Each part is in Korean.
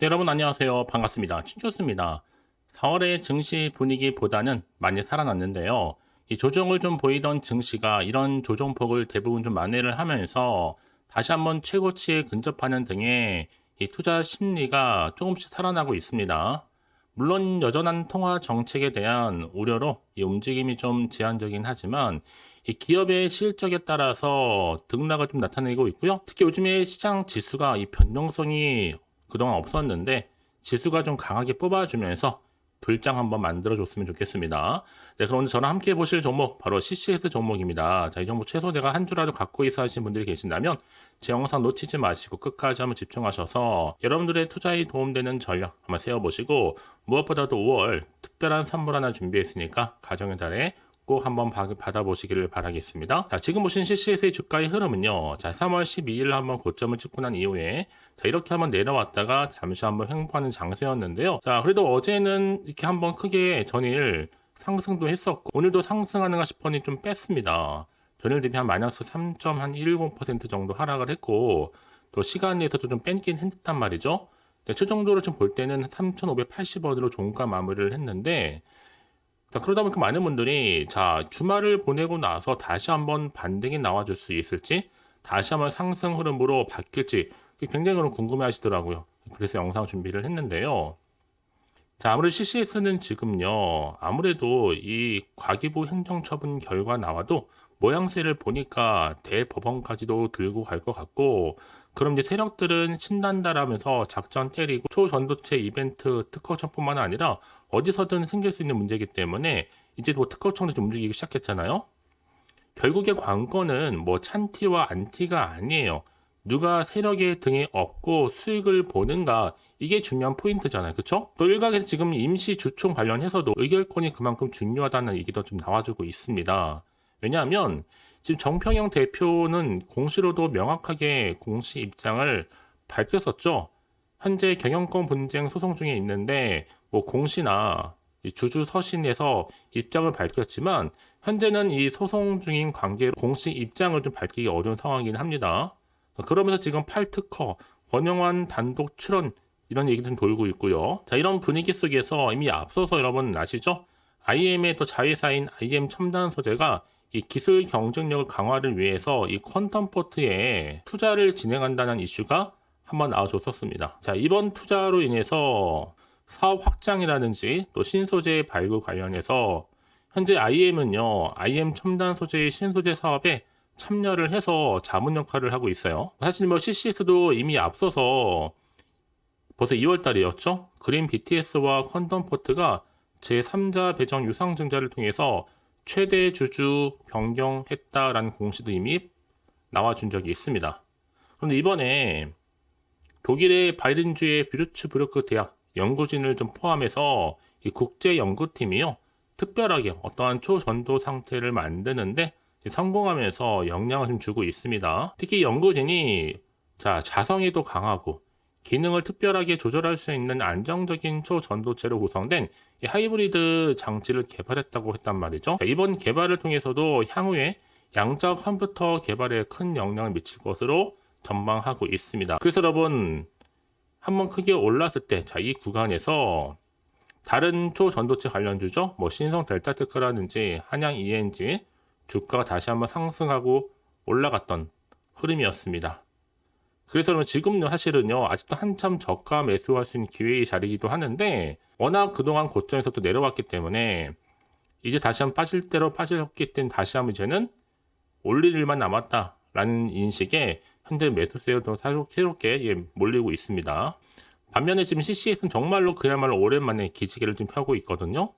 네, 여러분 안녕하세요. 반갑습니다. 춘조스입니다. 4월의 증시 분위기보다는 많이 살아났는데요. 이 조정을 좀 보이던 증시가 이런 조정폭을 대부분 좀 만회를 하면서 다시 한번 최고치에 근접하는 등의 이 투자 심리가 조금씩 살아나고 있습니다. 물론 여전한 통화 정책에 대한 우려로 이 움직임이 좀 제한적이긴 하지만 이 기업의 실적에 따라서 등락을 좀 나타내고 있고요. 특히 요즘에 시장 지수가 이 변동성이 그동안 없었는데 지수가 좀 강하게 뽑아주면서 불장 한번 만들어줬으면 좋겠습니다. 네, 그럼 오늘 저랑 함께 보실 종목 바로 CCS 종목입니다. 자, 이 종목 최소 내가 한 주라도 갖고 있어 하시는 분들이 계신다면 제 영상 놓치지 마시고 끝까지 한번 집중하셔서 여러분들의 투자에 도움되는 전략 한번 세워보시고 무엇보다도 5월 특별한 선물 하나 준비했으니까 가정의 달에 꼭 한번 받아보시기를 바라겠습니다. 자, 지금 보신 CCS의 주가의 흐름은요. 자, 3월 12일 한번 고점을 찍고 난 이후에 자, 이렇게 한번 내려왔다가 잠시 한번 횡보하는 장세였는데요. 자, 그래도 어제는 이렇게 한번 크게 전일 상승도 했었고 오늘도 상승하는가 싶더니 좀 뺐습니다. 전일 대비 한 마이너스 3.10% 정도 하락을 했고 또 시간 내에서도 좀 뺀긴 했단 말이죠. 네, 최종적으로 좀 볼 때는 3,580원으로 종가 마무리를 했는데 자, 그러다 보니까 많은 분들이 자, 주말을 보내고 나서 다시 한번 반등이 나와줄 수 있을지 다시 한번 상승 흐름으로 바뀔지 굉장히 그런 궁금해 하시더라고요. 그래서 영상 준비를 했는데요. 자, 아무래도 CCS는 지금요, 아무래도 이 과기부 행정처분 결과 나와도 모양새를 보니까 대법원까지도 들고 갈 것 같고, 그럼 이제 세력들은 신난다라면서 작전 때리고 초전도체 이벤트 특허청뿐만 아니라 어디서든 생길 수 있는 문제이기 때문에 이제 뭐 특허청도 좀 움직이기 시작했잖아요. 결국에 관건은 뭐 찬티와 안티가 아니에요. 누가 세력의 등에 업고 수익을 보는가 이게 중요한 포인트잖아요. 그쵸? 또 일각에서 지금 임시 주총 관련해서도 의결권이 그만큼 중요하다는 얘기도 좀 나와주고 있습니다. 왜냐하면 지금 정평영 대표는 공시로도 명확하게 공시 입장을 밝혔었죠. 현재 경영권 분쟁 소송 중에 있는데 뭐 공시나 주주 서신에서 입장을 밝혔지만 현재는 이 소송 중인 관계로 공식 입장을 좀 밝히기 어려운 상황이긴 합니다. 그러면서 지금 8특허, 권영환 단독 출원 이런 얘기도 좀 돌고 있고요. 자, 이런 분위기 속에서 이미 앞서서 여러분 아시죠? IM의 또 자회사인 IM 첨단 소재가 이 기술 경쟁력을 강화를 위해서 이 퀀텀 포트에 투자를 진행한다는 이슈가 한번 나와줬었습니다. 자, 이번 투자로 인해서 사업 확장이라든지 또 신소재 발굴 관련해서 현재 IM은요, IM 첨단 소재의 신소재 사업에 참여를 해서 자문 역할을 하고 있어요. 사실 뭐 CCS도 이미 앞서서 벌써 2월 달이었죠? 그린 BTS와 퀀텀 포트가 제3자 배정 유상증자를 통해서 최대 주주 변경했다라는 공시도 이미 나와준 적이 있습니다. 그런데 이번에 독일의 바이른주의 뷰르츠부르크 대학 연구진을 좀 포함해서 이 국제연구팀이요. 특별하게 어떠한 초전도 상태를 만드는데 성공하면서 영향을 좀 주고 있습니다. 특히 연구진이 자, 자성에도 강하고 기능을 특별하게 조절할 수 있는 안정적인 초전도체로 구성된 이 하이브리드 장치를 개발했다고 했단 말이죠. 자, 이번 개발을 통해서도 향후에 양자 컴퓨터 개발에 큰 영향을 미칠 것으로 전망하고 있습니다. 그래서 여러분 한번 크게 올랐을 때, 자, 이 구간에서 다른 초전도체 관련주죠, 뭐 신성 델타테크라든지 한양 ENG 주가가 다시 한번 상승하고 올라갔던 흐름이었습니다. 그래서 그러면 지금요 사실은요 아직도 한참 저가 매수할 수 있는 기회의 자리이기도 하는데 워낙 그동안 고점에서 또 내려왔기 때문에 이제 다시 한번 빠질 대로 빠졌기 때문에 다시 한번 이제는 올릴 일만 남았다라는 인식에 현재 매수세도 새롭게 몰리고 있습니다. 반면에 지금 CCS는 정말로 그야말로 오랜만에 기지개를 좀 펴고 있거든요.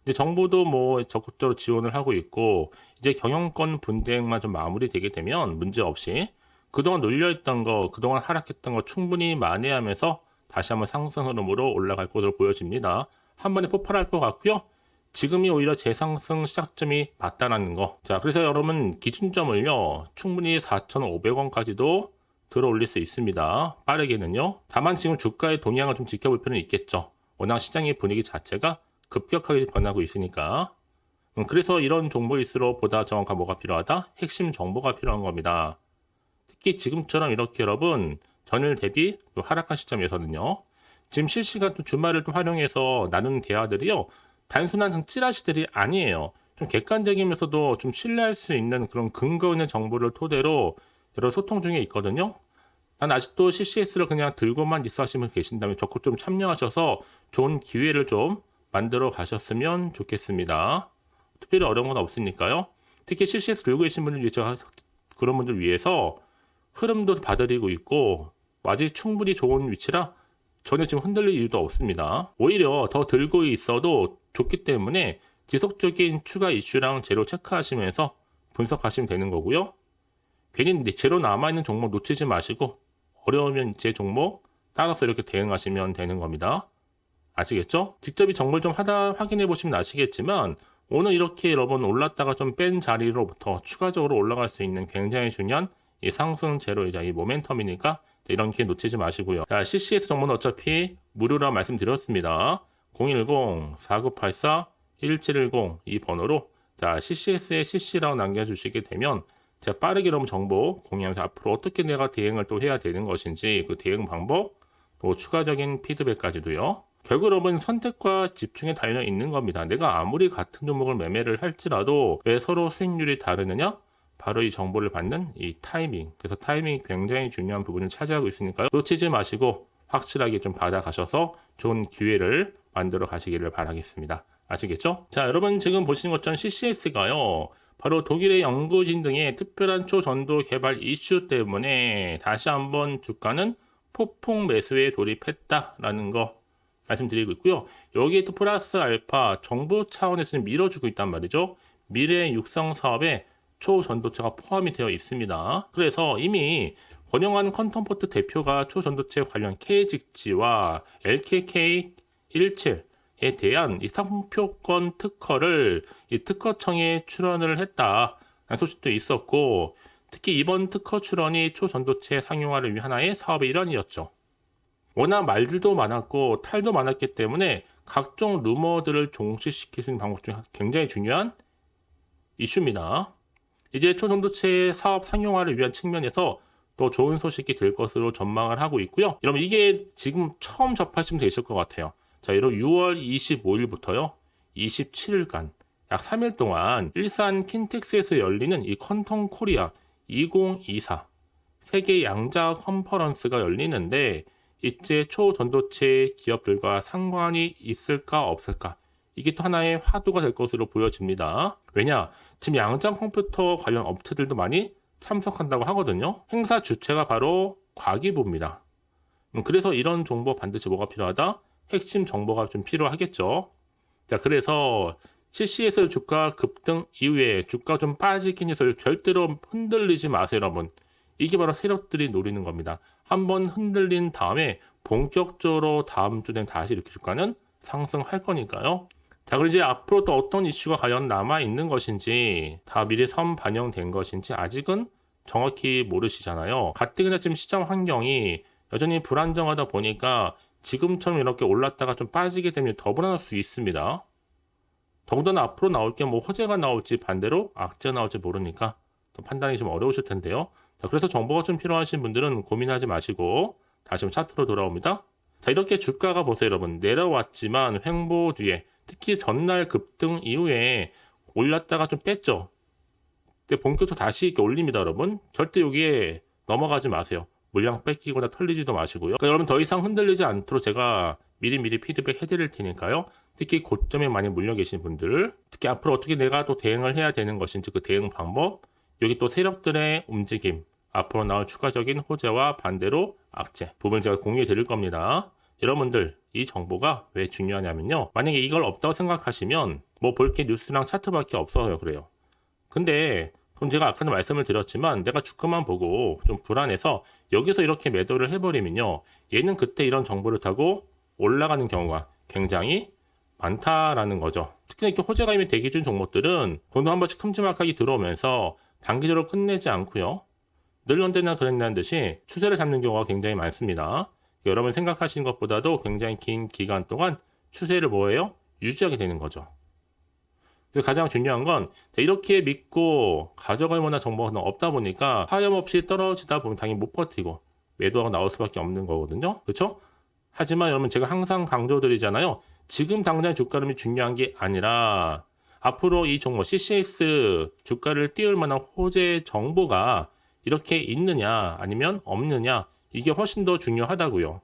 이제 정부도 뭐 적극적으로 지원을 하고 있고 이제 경영권 분쟁만 좀 마무리되게 되면 문제 없이 그동안 눌려있던 거, 그동안 하락했던 거 충분히 만회하면서 다시 한번 상승 흐름으로 올라갈 것으로 보여집니다. 한 번에 폭발할 것 같고요. 지금이 오히려 재상승 시작점이 맞다라는 거. 자, 그래서 여러분 기준점을요 충분히 4,500원까지도 들어 올릴 수 있습니다. 빠르게는요. 다만 지금 주가의 동향을 좀 지켜볼 필요는 있겠죠. 워낙 시장의 분위기 자체가 급격하게 변하고 있으니까. 그래서 이런 종목일수록 보다 정확한 뭐가 필요하다? 핵심 정보가 필요한 겁니다. 특히 지금처럼 이렇게 여러분 전일 대비 또 하락한 시점에서는요. 지금 실시간 또 주말을 좀 활용해서 나누는 대화들이요. 단순한 찌라시들이 아니에요. 좀 객관적이면서도 좀 신뢰할 수 있는 그런 근거 있는 정보를 토대로 여러 소통 중에 있거든요. 난 아직도 CCS를 그냥 들고만 있어 하시는 분 계신다면 적극 좀 참여하셔서 좋은 기회를 좀 만들어 가셨으면 좋겠습니다. 특별히 어려운 건 없으니까요. 특히 CCS 들고 계신 분들 위해서 그런 분들 위해서 흐름도 봐드리고 있고 아직 충분히 좋은 위치라 전혀 지금 흔들릴 이유도 없습니다. 오히려 더 들고 있어도 좋기 때문에 지속적인 추가 이슈랑 제로 체크하시면서 분석하시면 되는 거고요. 괜히 제로 남아있는 종목 놓치지 마시고 어려우면 제 종목 따라서 이렇게 대응하시면 되는 겁니다. 아시겠죠? 직접 이 정보를 좀 확인해 보시면 아시겠지만 오늘 이렇게 여러분 올랐다가 좀 뺀 자리로부터 추가적으로 올라갈 수 있는 굉장히 중요한 이 상승 제로이자 이 모멘텀이니까 이런 기회 놓치지 마시고요. 자, CCS 정보는 어차피 무료라 말씀드렸습니다. 010-4984-1710 이 번호로 자, CCS에 CC라고 남겨주시게 되면 제가 빠르게 여러분 정보 공유하면서 앞으로 어떻게 내가 대응을 또 해야 되는 것인지 그 대응 방법 또 추가적인 피드백까지도요. 결국 여러분 선택과 집중에 달려 있는 겁니다. 내가 아무리 같은 종목을 매매를 할지라도 왜 서로 수익률이 다르느냐? 바로 이 정보를 받는 이 타이밍. 그래서 타이밍이 굉장히 중요한 부분을 차지하고 있으니까요. 놓치지 마시고 확실하게 좀 받아가셔서 좋은 기회를 만들어 가시기를 바라겠습니다. 아시겠죠? 자, 여러분 지금 보시는 것처럼 CCS가요. 바로 독일의 연구진 등의 특별한 초전도 개발 이슈 때문에 다시 한번 주가는 폭풍 매수에 돌입했다라는 거 말씀드리고 있고요. 여기에 또 플러스 알파 정부 차원에서는 밀어주고 있단 말이죠. 미래 육성 사업에 초전도체가 포함이 되어 있습니다. 그래서 이미 권영환 컨텀포트 대표가 초전도체 관련 K직지와 LKK17에 대한 이 상표권 특허를 이 특허청에 출원을 했다라는 소식도 있었고, 특히 이번 특허 출원이 초전도체 상용화를 위한 하나의 사업의 일환이었죠. 워낙 말들도 많았고 탈도 많았기 때문에 각종 루머들을 종식시킬 수 있는 방법 중 굉장히 중요한 이슈입니다. 이제 초전도체 사업 상용화를 위한 측면에서 또 좋은 소식이 될 것으로 전망을 하고 있고요. 여러분 이게 지금 처음 접하시면 되실 것 같아요. 자, 이런 6월 25일부터요. 27일간 약 3일 동안 일산 킨텍스에서 열리는 이 컨텀 코리아 2024 세계 양자 컨퍼런스가 열리는데 이제 초전도체 기업들과 상관이 있을까 없을까? 이게 또 하나의 화두가 될 것으로 보여집니다. 왜냐? 지금 양장 컴퓨터 관련 업체들도 많이 참석한다고 하거든요. 행사 주체가 바로 과기부입니다. 그래서 이런 정보 반드시 뭐가 필요하다? 핵심 정보가 좀 필요하겠죠. 자, 그래서 CCS 주가 급등 이후에 주가 좀 빠지긴 해서 절대로 흔들리지 마세요, 여러분. 이게 바로 세력들이 노리는 겁니다. 한번 흔들린 다음에 본격적으로 다음 주 되면 다시 이렇게 주가는 상승할 거니까요. 자, 그리고 이제 앞으로 또 어떤 이슈가 과연 남아있는 것인지 다 미리 반영된 것인지 아직은 정확히 모르시잖아요. 가뜩이나 지금 시장 환경이 여전히 불안정하다 보니까 지금처럼 이렇게 올랐다가 좀 빠지게 되면 더 불안할 수 있습니다. 더군다나 앞으로 나올 게 뭐 호재가 나올지 반대로 악재가 나올지 모르니까 또 판단이 좀 어려우실 텐데요. 자, 그래서 정보가 좀 필요하신 분들은 고민하지 마시고 다시 한번 차트로 돌아옵니다. 자, 이렇게 주가가 보세요, 여러분. 내려왔지만 횡보 뒤에 특히 전날 급등 이후에 올랐다가 좀 뺐죠. 근데 본격적으로 다시 이렇게 올립니다, 여러분. 절대 여기에 넘어가지 마세요. 물량 뺏기거나 털리지도 마시고요. 그러니까 여러분 더 이상 흔들리지 않도록 제가 미리미리 피드백 해드릴 테니까요. 특히 고점에 많이 물려 계신 분들, 특히 앞으로 어떻게 내가 또 대응을 해야 되는 것인지 그 대응 방법, 여기 또 세력들의 움직임, 앞으로 나올 추가적인 호재와 반대로 악재 부분을 제가 공유해 드릴 겁니다. 여러분들 이 정보가 왜 중요하냐면요. 만약에 이걸 없다고 생각하시면 뭐 볼 게 뉴스랑 차트밖에 없어요. 그래요. 근데 그럼 제가 아까도 말씀을 드렸지만 내가 주가만 보고 좀 불안해서 여기서 이렇게 매도를 해버리면요. 얘는 그때 이런 정보를 타고 올라가는 경우가 굉장히 많다라는 거죠. 특히 이렇게 호재가 이미 대기 중 종목들은 돈도 한 번씩 큼지막하게 들어오면서 단기적으로 끝내지 않고요. 늘 언제나 그랬다는 듯이 추세를 잡는 경우가 굉장히 많습니다. 여러분 생각하시는 것보다도 굉장히 긴 기간 동안 추세를 뭐예요? 유지하게 되는 거죠. 그래서 가장 중요한 건 이렇게 믿고 가져갈 만한 정보가 없다 보니까 하염없이 떨어지다 보면 당연히 못 버티고 매도가 나올 수밖에 없는 거거든요. 그렇죠? 하지만 여러분 제가 항상 강조드리잖아요. 지금 당장 주가 흐름이 중요한 게 아니라 앞으로 이 종목 CCS 주가를 띄울 만한 호재 정보가 이렇게 있느냐 아니면 없느냐 이게 훨씬 더 중요하다고요.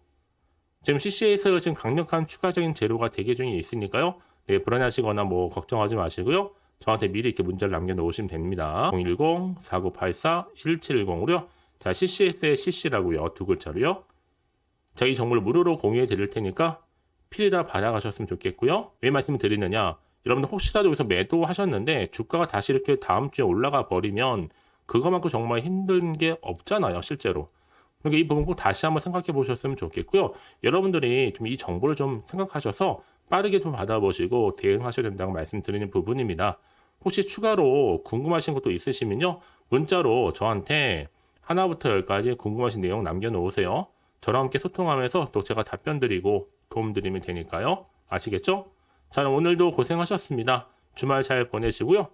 지금 CC에서 지금 강력한 추가적인 재료가 대기 중에 있으니까요. 네, 불안하시거나 뭐 걱정하지 마시고요. 저한테 미리 이렇게 문자를 남겨놓으시면 됩니다. 010-4984-1710으로요. 자, CCS의 CC라고요. 두 글자로요. 자, 이 정보를 무료로 공유해 드릴 테니까 필히 다 받아가셨으면 좋겠고요. 왜 말씀을 드리느냐? 여러분들 혹시라도 여기서 매도하셨는데 주가가 다시 이렇게 다음 주에 올라가 버리면 그거만큼 정말 힘든 게 없잖아요, 실제로. 그러니까 이 부분 꼭 다시 한번 생각해 보셨으면 좋겠고요. 여러분들이 좀 이 정보를 좀 생각하셔서 빠르게 좀 받아보시고 대응하셔야 된다고 말씀드리는 부분입니다. 혹시 추가로 궁금하신 것도 있으시면요. 문자로 저한테 하나부터 열까지 궁금하신 내용 남겨놓으세요. 저랑 함께 소통하면서 또 제가 답변 드리고 도움 드리면 되니까요. 아시겠죠? 자, 그럼 오늘도 고생하셨습니다. 주말 잘 보내시고요.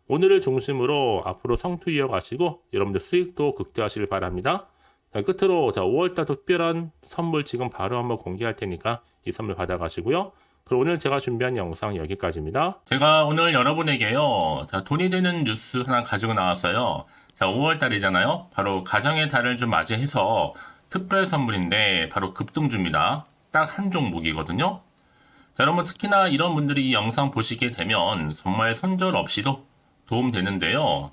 오늘을 중심으로 앞으로 성투 이어가시고 여러분들 수익도 극대화하시길 바랍니다. 자, 끝으로 5월달 특별한 선물 지금 바로 한번 공개할 테니까 이 선물 받아가시고요. 그럼 오늘 제가 준비한 영상 여기까지입니다. 제가 오늘 여러분에게요. 자, 돈이 되는 뉴스 하나 가지고 나왔어요. 자, 5월달이잖아요. 바로 가정의 달을 좀 맞이해서 특별 선물인데 바로 급등주입니다. 딱 한 종목이거든요. 자, 여러분 특히나 이런 분들이 이 영상 보시게 되면 정말 손절 없이도 도움되는데요.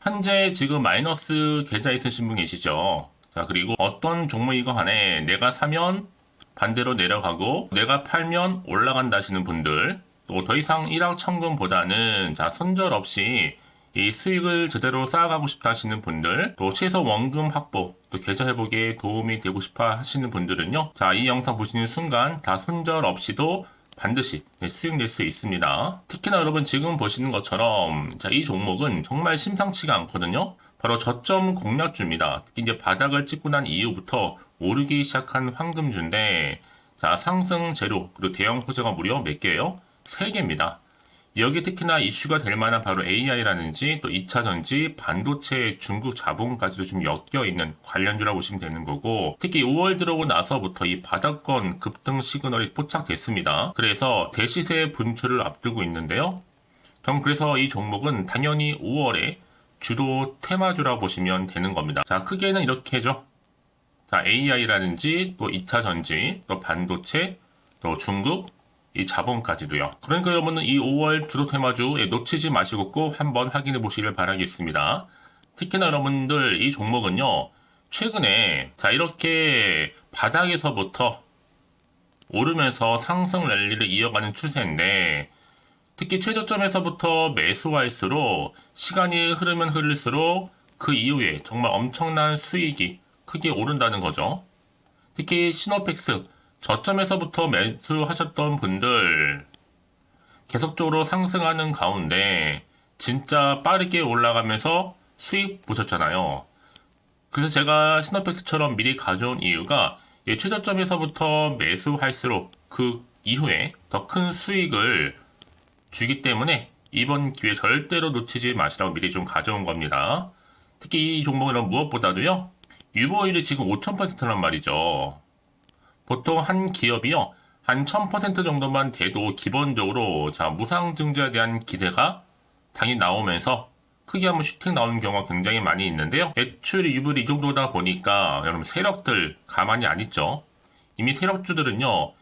현재 지금 마이너스 계좌 있으신 분 계시죠? 자, 그리고 어떤 종목이건 간에 내가 사면 반대로 내려가고 내가 팔면 올라간다 하시는 분들, 또 더 이상 일확천금보다는 자, 손절 없이 이 수익을 제대로 쌓아가고 싶다 하시는 분들, 또 최소 원금 확보, 또 계좌 회복에 도움이 되고 싶어 하시는 분들은요. 자, 이 영상 보시는 순간 다 손절 없이도 반드시 수익 낼 수 있습니다. 특히나 여러분 지금 보시는 것처럼 자, 이 종목은 정말 심상치가 않거든요. 바로 저점 공략주입니다. 특히 이제 바닥을 찍고 난 이후부터 오르기 시작한 황금주인데 자, 상승 재료 그리고 대형 호재가 무려 몇 개예요? 3개입니다. 여기 특히나 이슈가 될 만한 바로 AI라든지 또 2차전지, 반도체, 중국 자본까지도 좀 엮여있는 관련주라고 보시면 되는 거고 특히 5월 들어오고 나서부터 이 바닥권 급등 시그널이 포착됐습니다. 그래서 대시세 분출을 앞두고 있는데요. 그럼 그래서 이 종목은 당연히 5월에 주도 테마주라고 보시면 되는 겁니다. 자, 크게는 이렇게죠. 자, AI라든지 또 2차전지, 또 반도체, 또 중국, 이 자본까지도요. 그러니까 여러분은 이 5월 주도 테마주 놓치지 마시고 꼭 한번 확인해 보시길 바라겠습니다. 특히나 여러분들 이 종목은요. 최근에 자, 이렇게 바닥에서부터 오르면서 상승 랠리를 이어가는 추세인데 특히 최저점에서부터 매수할수록 시간이 흐르면 흐를수록 그 이후에 정말 엄청난 수익이 크게 오른다는 거죠. 특히 시노펙스 저점에서부터 매수하셨던 분들 계속적으로 상승하는 가운데 진짜 빠르게 올라가면서 수익 보셨잖아요. 그래서 제가 시노펙스처럼 미리 가져온 이유가 최저점에서부터 매수할수록 그 이후에 더 큰 수익을 주기 때문에 이번 기회 절대로 놓치지 마시라고 미리 좀 가져온 겁니다. 특히 이 종목은 무엇보다도요. 유보율이 지금 5000%란 말이죠. 보통 한 기업이요. 한 1000% 정도만 돼도 기본적으로 자, 무상증자에 대한 기대가 당연히 나오면서 크게 한번 슈팅 나오는 경우가 굉장히 많이 있는데요. 매출이 유불이 이 정도다 보니까 여러분 세력들 가만히 안 있죠. 이미 세력주들은요.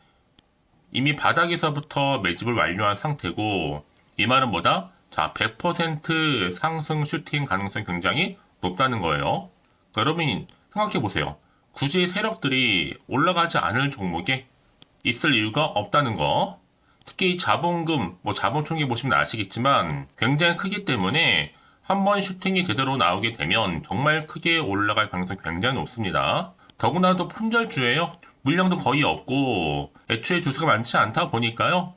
이미 바닥에서부터 매집을 완료한 상태고 이 말은 뭐다? 자, 100% 상승 슈팅 가능성이 굉장히 높다는 거예요. 그러니까 여러분 생각해 보세요. 굳이 세력들이 올라가지 않을 종목에 있을 이유가 없다는 거. 특히 자본금, 자본 총계 보시면 아시겠지만 굉장히 크기 때문에 한번 슈팅이 제대로 나오게 되면 정말 크게 올라갈 가능성이 굉장히 높습니다. 더구나도 품절주예요. 물량도 거의 없고 애초에 주수가 많지 않다 보니까요.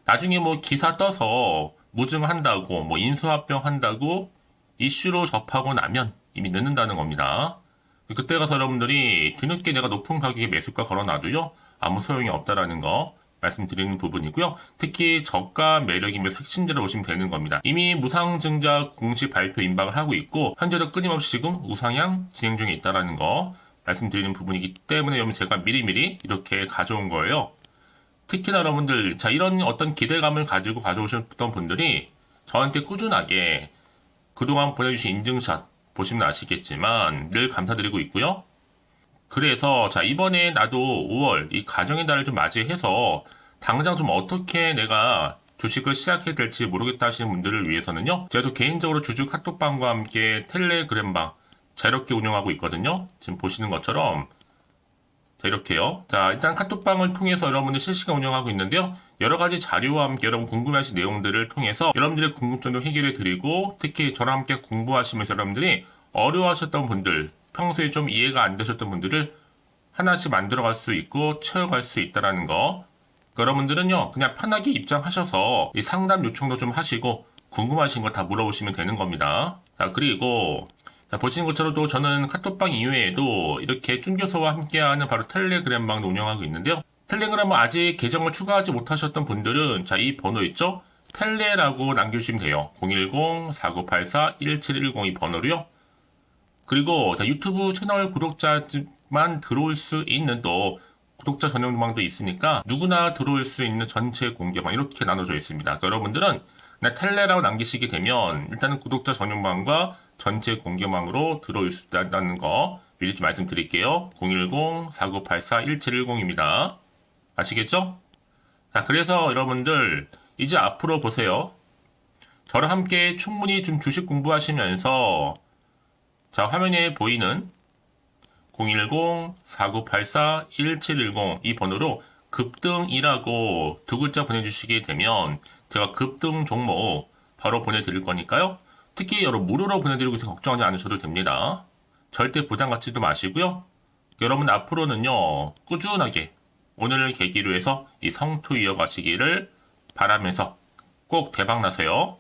나중에 기사 떠서 무증한다고 인수합병 한다고 이슈로 접하고 나면 이미 늦는다는 겁니다. 그때 가서 여러분들이 뒤늦게 내가 높은 가격에 매수가 걸어놔도요. 아무 소용이 없다라는 거 말씀드리는 부분이고요. 특히 저가 매력이면 핵심제로 보시면 되는 겁니다. 이미 무상증자 공시 발표 임박을 하고 있고 현재도 끊임없이 지금 우상향 진행 중에 있다라는 거 말씀드리는 부분이기 때문에 여러분 제가 미리미리 이렇게 가져온 거예요. 특히나 여러분들, 자, 이런 어떤 기대감을 가지고 가져오셨던 분들이 저한테 꾸준하게 그동안 보내주신 인증샷 보시면 아시겠지만 늘 감사드리고 있고요. 그래서 자, 이번에 나도 5월 이 가정의 달을 좀 맞이해서 당장 좀 어떻게 내가 주식을 시작해야 될지 모르겠다 하시는 분들을 위해서는요. 제가 또 개인적으로 주주 카톡방과 함께 텔레그램방 자유롭게 운영하고 있거든요. 지금 보시는 것처럼 자, 이렇게요. 자, 일단 카톡방을 통해서 여러분들 실시간 운영하고 있는데요. 여러 가지 자료와 함께 여러분 궁금해하신 내용들을 통해서 여러분들의 궁금증도 해결해 드리고, 특히 저랑 함께 공부하시면서 여러분들이 어려워하셨던 분들, 평소에 좀 이해가 안 되셨던 분들을 하나씩 만들어갈 수 있고 채워갈 수 있다는 거. 여러분들은요, 그냥 편하게 입장하셔서 이 상담 요청도 좀 하시고 궁금하신 거 다 물어보시면 되는 겁니다. 자, 그리고 자, 보시는 것처럼 또 저는 카톡방 이외에도 이렇게 쭝교서와 함께하는 바로 텔레그램방도 운영하고 있는데요. 텔레그램은 아직 계정을 추가하지 못하셨던 분들은 자, 이 번호 있죠? 텔레라고 남겨주시면 돼요. 010-4984-1710 이 번호로요. 그리고 자, 유튜브 채널 구독자만 들어올 수 있는 또 구독자 전용방도 있으니까 누구나 들어올 수 있는 전체 공개방 이렇게 나눠져 있습니다. 그러니까 여러분들은 그냥 텔레라고 남기시게 되면 일단은 구독자 전용방과 전체 공개방으로 들어올 수 있다는 거 미리 좀 말씀드릴게요. 010-4984-1710입니다. 아시겠죠? 자, 그래서 여러분들 이제 앞으로 보세요. 저랑 함께 충분히 좀 주식 공부하시면서 자, 화면에 보이는 010-4984-1710 이 번호로 급등이라고 두 글자 보내주시게 되면 제가 급등 종목 바로 보내드릴 거니까요. 특히 여러분 무료로 보내드리고 있어서 걱정하지 않으셔도 됩니다. 절대 부담 갖지도 마시고요. 여러분 앞으로는요. 꾸준하게 오늘을 계기로 해서 이 성투 이어가시기를 바라면서 꼭 대박 나세요.